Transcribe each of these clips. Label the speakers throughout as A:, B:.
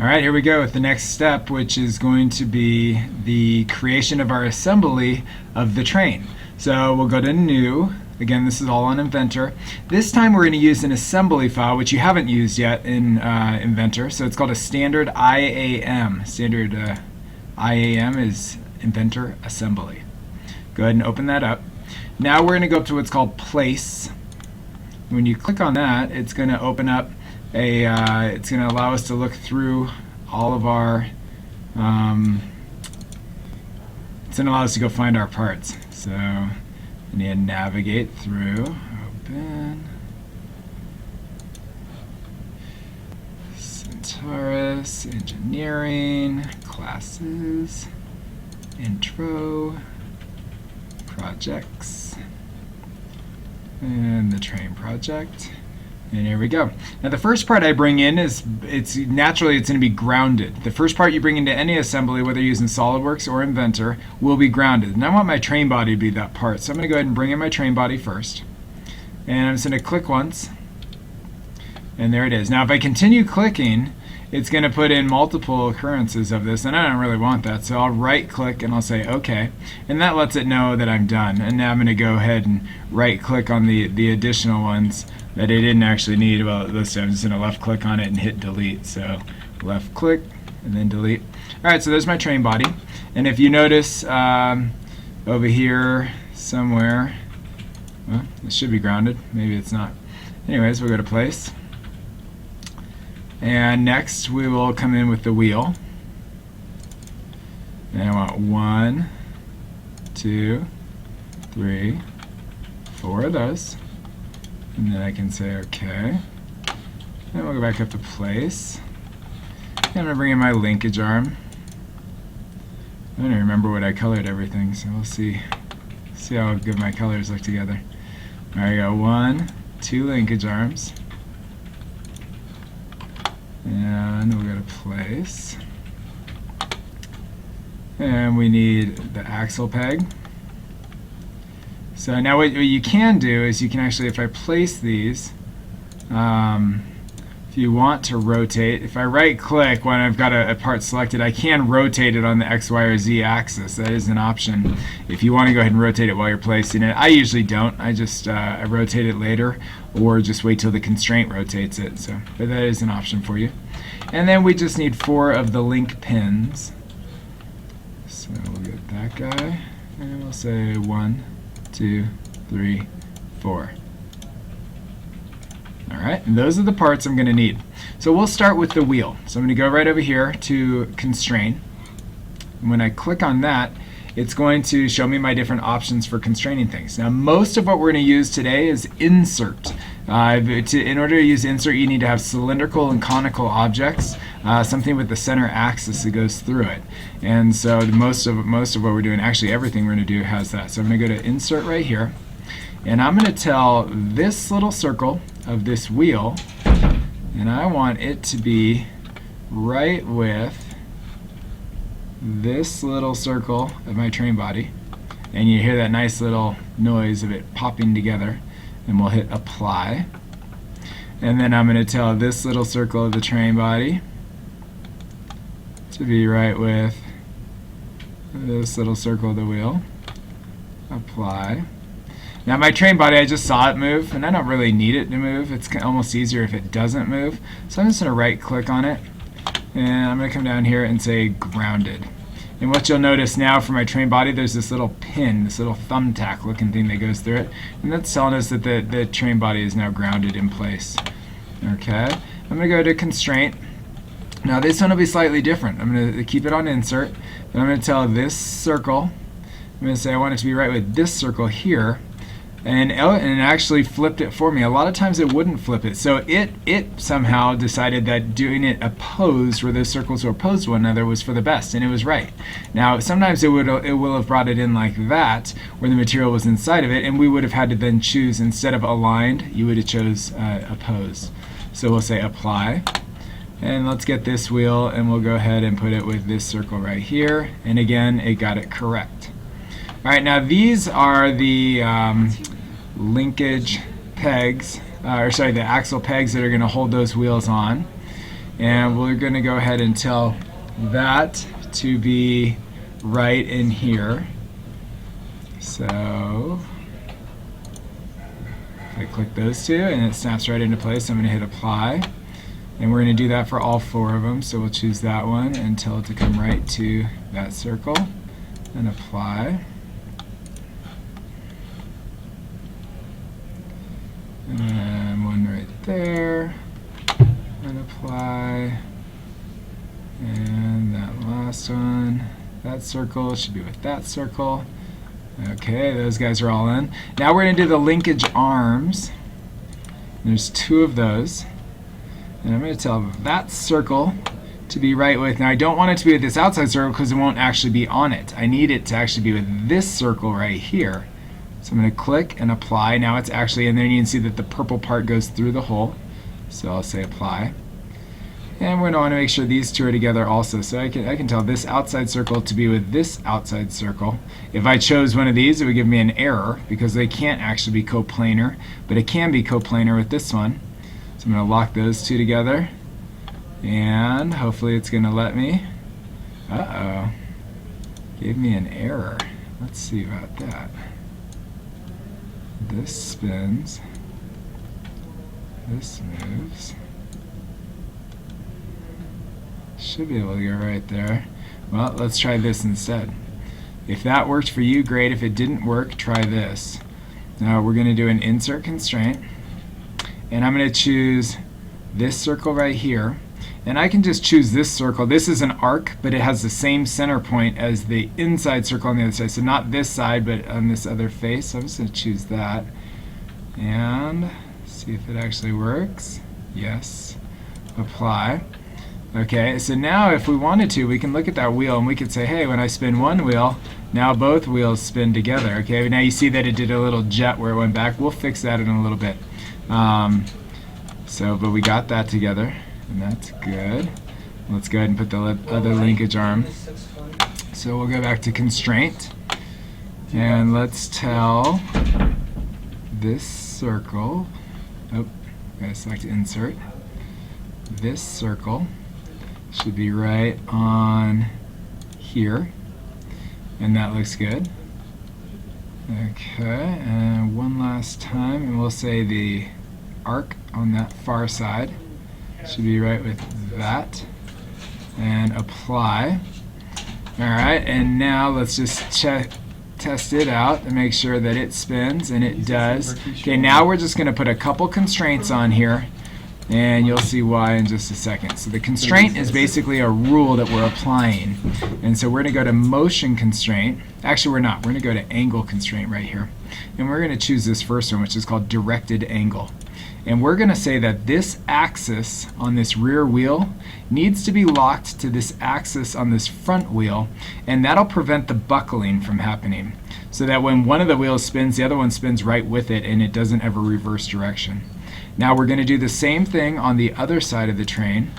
A: All right, here we go with the next step, which is going to be the creation of our assembly of the train. So we'll go to New. Again, this is all on Inventor. This time we're going to use an assembly file, which you haven't used yet in Inventor. So it's called a standard IAM. Standard IAM is Inventor Assembly. Go ahead and open that up. Now we're going to go up to what's called Place. When you click on that, it's going to open up it's going to allow us to look through all of our it's going to allow us to go find our parts. So we need to navigate through, open Centaurus, engineering, classes, intro, projects, and the train project. And here we go. Now the first part I bring in is, naturally it's going to be grounded. The first part you bring into any assembly, whether you're using SolidWorks or Inventor, will be grounded. And I want my train body to be that part. So I'm going to go ahead and bring in my train body first. And I'm just going to click once. And there it is. Now if I continue clicking, it's going to put in multiple occurrences of this, and I don't really want that. So I'll right click and I'll say OK. And that lets it know that I'm done. And now I'm going to go ahead and right click on the additional ones that I didn't actually need. Well, this time I'm just going to left click on it and hit delete. So left click and then delete. Alright, so there's my train body. And if you notice over here somewhere, well, it should be grounded. Maybe it's not. Anyways, we'll go to Place. And next we will come in with the wheel. And I want 1, 2, 3, 4 of those. And then I can say OK. Then we'll go back up to Place. And I'm going to bring in my linkage arm. I don't even remember what I colored everything, so we'll see how good my colors look together. There we go, 1, 2 linkage arms. And we'll go to Place. And we need the axle peg. So now what you can do is you can actually, if I place these, if you want to rotate, if I right click when I've got a part selected, I can rotate it on the X, Y, or Z axis. That is an option if you want to go ahead and rotate it while you're placing it. I usually don't. I just I rotate it later, or just wait till the constraint rotates it. So, but that is an option for you. And then we just need 4 of the link pins. So we'll get that guy, and we'll say 1, 2, 3, 4. Alright, and those are the parts I'm going to need. So we'll start with the wheel. So I'm going to go right over here to Constraint. And when I click on that, it's going to show me my different options for constraining things. Now most of what we're going to use today is Insert. In order to use Insert, you need to have cylindrical and conical objects, something with the center axis that goes through it. And so most of what we're doing, actually everything we're going to do has that. So I'm going to go to Insert right here. And I'm going to tell this little circle of this wheel, and I want it to be right with this little circle of my train body. And you hear that nice little noise of it popping together. And we'll hit Apply. And then I'm going to tell this little circle of the train body to be right with this little circle of the wheel. Apply. Now my train body, I just saw it move, and I don't really need it to move. It's almost easier if it doesn't move. So I'm just going to right click on it, and I'm going to come down here and say Grounded. And what you'll notice now for my train body, there's this little pin, this little thumbtack looking thing that goes through it, and that's telling us that the train body is now grounded in place. Okay, I'm going to go to Constraint. Now this one will be slightly different. I'm going to keep it on Insert, but I'm going to tell this circle, I'm going to say I want it to be right with this circle here. And it actually flipped it for me. A lot of times it wouldn't flip it. So it somehow decided that doing it opposed, where those circles were opposed to one another, was for the best, and it was right. Now sometimes it will have brought it in like that, where the material was inside of it, and we would have had to then choose, instead of aligned, you would have chose opposed. So we'll say Apply. And let's get this wheel, and we'll go ahead and put it with this circle right here. And again, it got it correct. All right, now these are the linkage pegs, the axle pegs that are going to hold those wheels on. And we're going to go ahead and tell that to be right in here. So I click those two and it snaps right into place. I'm going to hit apply. And we're going to do that for all 4 of them. So we'll choose that one and tell it to come right to that circle and apply. And then one right there and apply. And that last one, that circle should be with that circle. Okay, those guys are all in. Now we're going to do the linkage arms. There's 2 of those. And I'm going to tell that circle to be right with, now I don't want it to be with this outside circle because it won't actually be on it. I need it to actually be with this circle right here. So I'm going to click and apply. Now it's actually in there, and you can see that the purple part goes through the hole. So I'll say apply. And we're going to want to make sure these 2 are together also. So I can tell this outside circle to be with this outside circle. If I chose one of these, it would give me an error because they can't actually be coplanar, but it can be coplanar with this one. So I'm going to lock those 2 together, and hopefully it's going to let me. Uh-oh. Gave me an error. Let's see about that. This spins. This moves. Should be able to go right there. Well, let's try this instead. If that worked for you, great. If it didn't work, try this. Now we're going to do an insert constraint. And I'm going to choose this circle right here. And I can just choose this circle. This is an arc, but it has the same center point as the inside circle on the other side. So not this side, but on this other face. So I'm just going to choose that. And see if it actually works. Yes. Apply. Okay, so now if we wanted to, we can look at that wheel and we could say, hey, when I spin one wheel, now both wheels spin together. Okay, now you see that it did a little jet where it went back. We'll fix that in a little bit. But we got that together, and that's good. Let's go ahead and put the other linkage arm. So we'll go back to constraint, and let's tell this circle, gotta select insert, this circle should be right on here, and that looks good. Okay, and one last time, and we'll say the arc on that far side should be right with that, and apply. Alright, and now let's just test it out and make sure that it spins, and it does. Okay, now we're just going to put a couple constraints on here, and you'll see why in just a second. So the constraint is basically a rule that we're applying. And so we're going to go to motion constraint. Actually, we're not. We're going to go to angle constraint right here. And we're going to choose this first one, which is called directed angle. And we're going to say that this axis on this rear wheel needs to be locked to this axis on this front wheel, and that'll prevent the buckling from happening. So that when one of the wheels spins, the other one spins right with it, and it doesn't ever reverse direction. Now we're going to do the same thing on the other side of the train,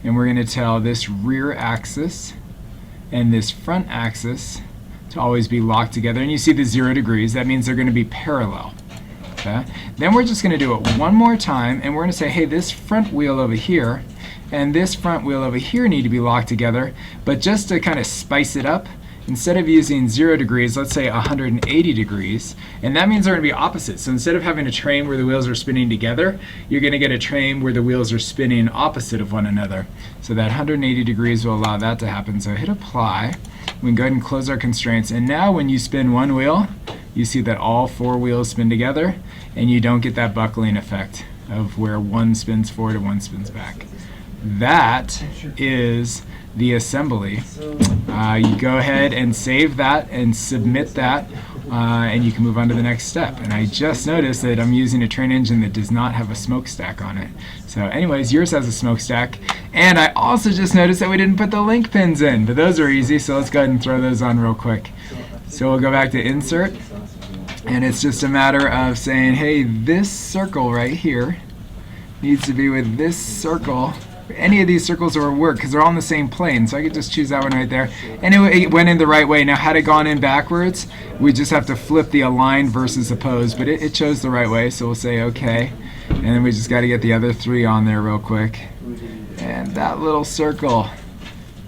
A: and we're going to tell this rear axis and this front axis to always be locked together. And you see the 0 degrees. That means they're going to be parallel. Okay? Then we're just going to do it one more time, and we're going to say, hey, this front wheel over here and this front wheel over here need to be locked together. But just to kind of spice it up, instead of using 0 degrees, let's say 180 degrees, and that means they're going to be opposite. So instead of having a train where the wheels are spinning together, you're going to get a train where the wheels are spinning opposite of one another. So that 180 degrees will allow that to happen. So hit apply. We can go ahead and close our constraints. And now when you spin one wheel, you see that all 4 wheels spin together, and you don't get that buckling effect of where one spins forward and one spins back. That is the assembly. You go ahead and save that and submit that, and you can move on to the next step. And I just noticed that I'm using a train engine that does not have a smokestack on it. So anyways, yours has a smokestack. And I also just noticed that we didn't put the link pins in, but those are easy, so let's go ahead and throw those on real quick. So we'll go back to insert, and it's just a matter of saying, hey, this circle right here needs to be with this circle. Any of these circles will work because they're all on the same plane, so I could just choose that one right there. And it went in the right way. Now, had it gone in backwards, we just have to flip the align versus opposed, but it chose the right way, so we'll say OK. And then we just got to get the other 3 on there real quick. And that little circle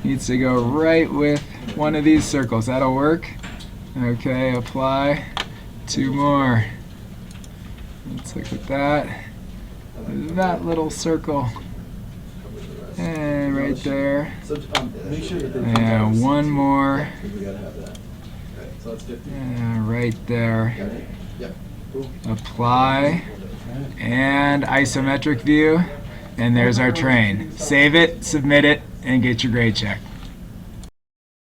A: needs to go right with one of these circles. That'll work. Okay, apply. 2 more. Let's look at that. That little circle. And right there. And 1 more. And right there. Apply. And isometric view. And there's our train. Save it, submit it, and get your grade check.